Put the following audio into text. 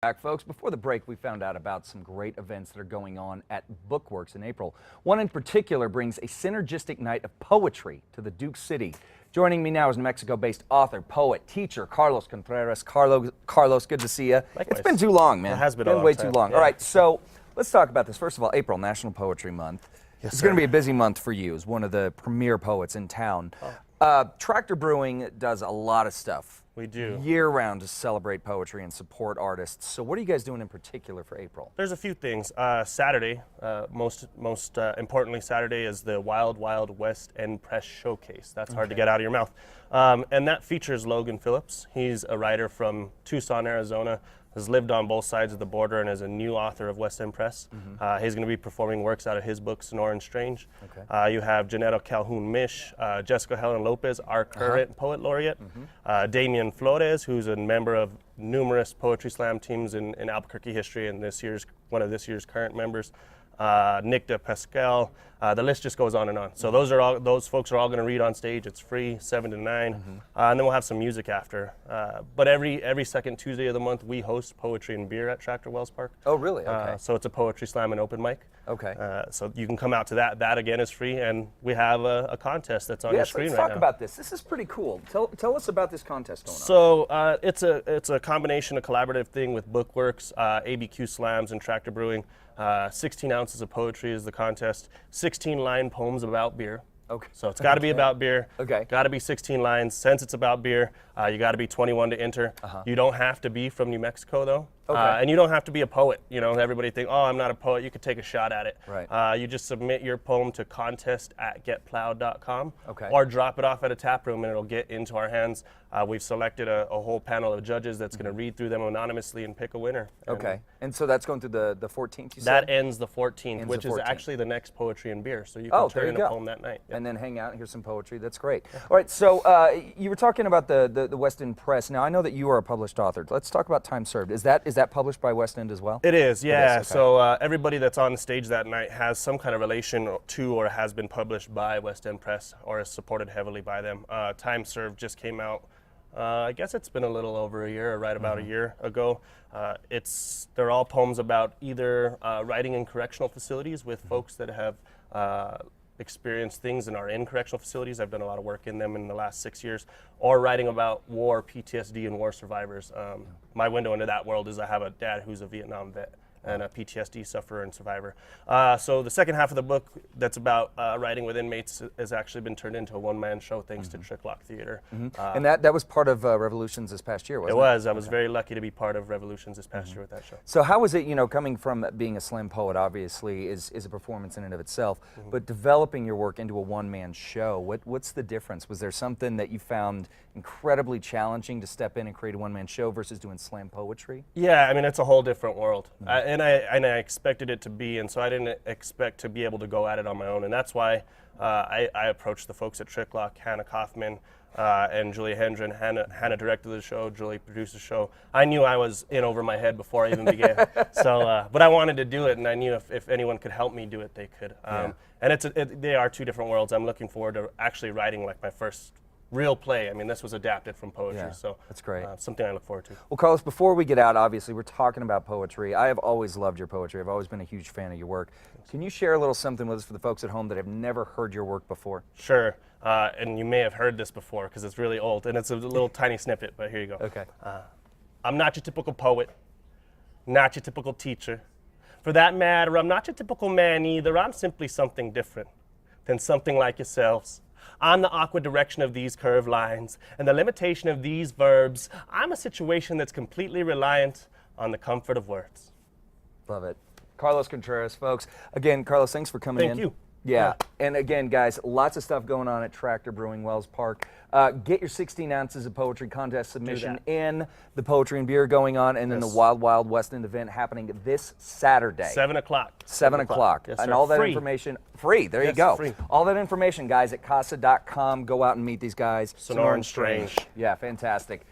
Back, folks. Before the break, we found out about some great events that are going on at Bookworks in April. One in particular brings a synergistic night of poetry to the Duke City. Joining me now is New Mexico-based author, poet, teacher, Carlos Contreras. Carlos, good to see you. Likewise. It's been too long, man. It has been a long way time. too long. Yeah. All right, so let's talk about this. First of all, April, National Poetry Month. Yes, it's going to be a busy month for you as one of the premier poets in town. Tractor Brewing does a lot of stuff. We do. Year-round to celebrate poetry and support artists. So what are you guys doing in particular for April? There's a few things. Saturday, most importantly, Saturday is the Wild Wild West End Press Showcase. That's hard to get out of your mouth. And that features Logan Phillips. He's a writer from Tucson, Arizona, has lived on both sides of the border and is a new author of West End Press. He's going to be performing works out of his book, Sonora and Strange. You have Janetta Calhoun-Mish, Jessica Helen Lopez, our current poet laureate, Damian Flores, who's a member of numerous poetry slam teams in Albuquerque history and one of this year's current members. Nick de Pascal, the list just goes on and on. So those folks are all going to read on stage. It's free, 7 to 9, and then we'll have some music after. But every second Tuesday of the month, we host Poetry and Beer at Tractor Wells Park. Oh, really? Okay. So it's a poetry slam and open mic. Okay. So you can come out to that. That again is free, and we have a contest that's on your screen right now. Let's talk about this. This is pretty cool. Tell us about this contest going on. So it's a combination, a collaborative thing with Bookworks, ABQ Slams, and Tractor Brewing. 16 ounces of poetry is the contest. 16 line poems about beer. Okay. So it's got to be about beer. Okay. Got to be 16 lines. Since it's about beer, you got to be 21 to enter. You don't have to be from New Mexico though. Okay. And you don't have to be a poet. You know, everybody think, oh, I'm not a poet. You could take a shot at it. Right. You just submit your poem to contest@getplowed.com. Okay. Or drop it off at a tap room and it'll get into our hands. We've selected a whole panel of judges that's going to read through them anonymously and pick a winner. Okay. And so that's going through the 14th, you said? That ends the 14th, Ends which the is 14th. actually the next Poetry and Beer. So you can turn in a poem that night. Yep. And then hang out and hear some poetry. That's great. All right, so you were talking about the West End Press. Now, I know that you are a published author. Let's talk about Time Served. Is that published by West End as well? It is, yeah. It is, okay. So everybody that's on the stage that night has some kind of relation to or has been published by West End Press or is supported heavily by them. Time Served just came out. I guess it's been a little over a year, or right about a year ago. They're all poems about either writing in correctional facilities with folks that have experienced things and are in correctional facilities. I've done a lot of work in them in the last 6 years, or writing about war, PTSD, and war survivors. My window into that world is I have a dad who's a Vietnam vet and a PTSD sufferer and survivor. So the second half of the book that's about writing with inmates has actually been turned into a one-man show thanks to Trick Lock Theater. And that was part of Revolutions this past year, wasn't it? It was. I was very lucky to be part of Revolutions this past year with that show. So how was it, coming from being a slam poet, obviously, is a performance in and of itself, but developing your work into a one-man show, what's the difference? Was there something that you found incredibly challenging to step in and create a one-man show versus doing slam poetry? Yeah, I mean, it's a whole different world. And I expected it to be, and so I didn't expect to be able to go at it on my own. And that's why I approached the folks at Trick Lock, Hannah Kaufman, and Julia Hendren. Hannah directed the show, Julie produced the show. I knew I was in over my head before I even began. But I wanted to do it, and I knew if anyone could help me do it, they could. And they are two different worlds. I'm looking forward to actually writing like my first real play. I mean, this was adapted from poetry, so that's great. Something I look forward to. Well, Carlos, before we get out, obviously, we're talking about poetry. I have always loved your poetry. I've always been a huge fan of your work. Can you share a little something with us for the folks at home that have never heard your work before? Sure. And you may have heard this before because it's really old, and it's a little tiny snippet, but here you go. Okay. I'm not your typical poet, not your typical teacher. For that matter, I'm not your typical man either. I'm simply something different than something like yourselves. I'm the awkward direction of these curved lines and the limitation of these verbs. I'm a situation that's completely reliant on the comfort of words. Love it. Carlos Contreras, folks. Again, Carlos, thanks for coming in. Thank you. Yeah, and again, guys, lots of stuff going on at Tractor Brewing Wells Park. Get your 16 ounces of poetry contest submission in, the Poetry and Beer going on, and then the Wild Wild West End event happening this Saturday. 7 o'clock. 7 o'clock. Yes, and sir. all that Free. information, free, there you go. Free. All that information, guys, at casa.com. Go out and meet these guys. Sonora and Strange. Yeah, fantastic.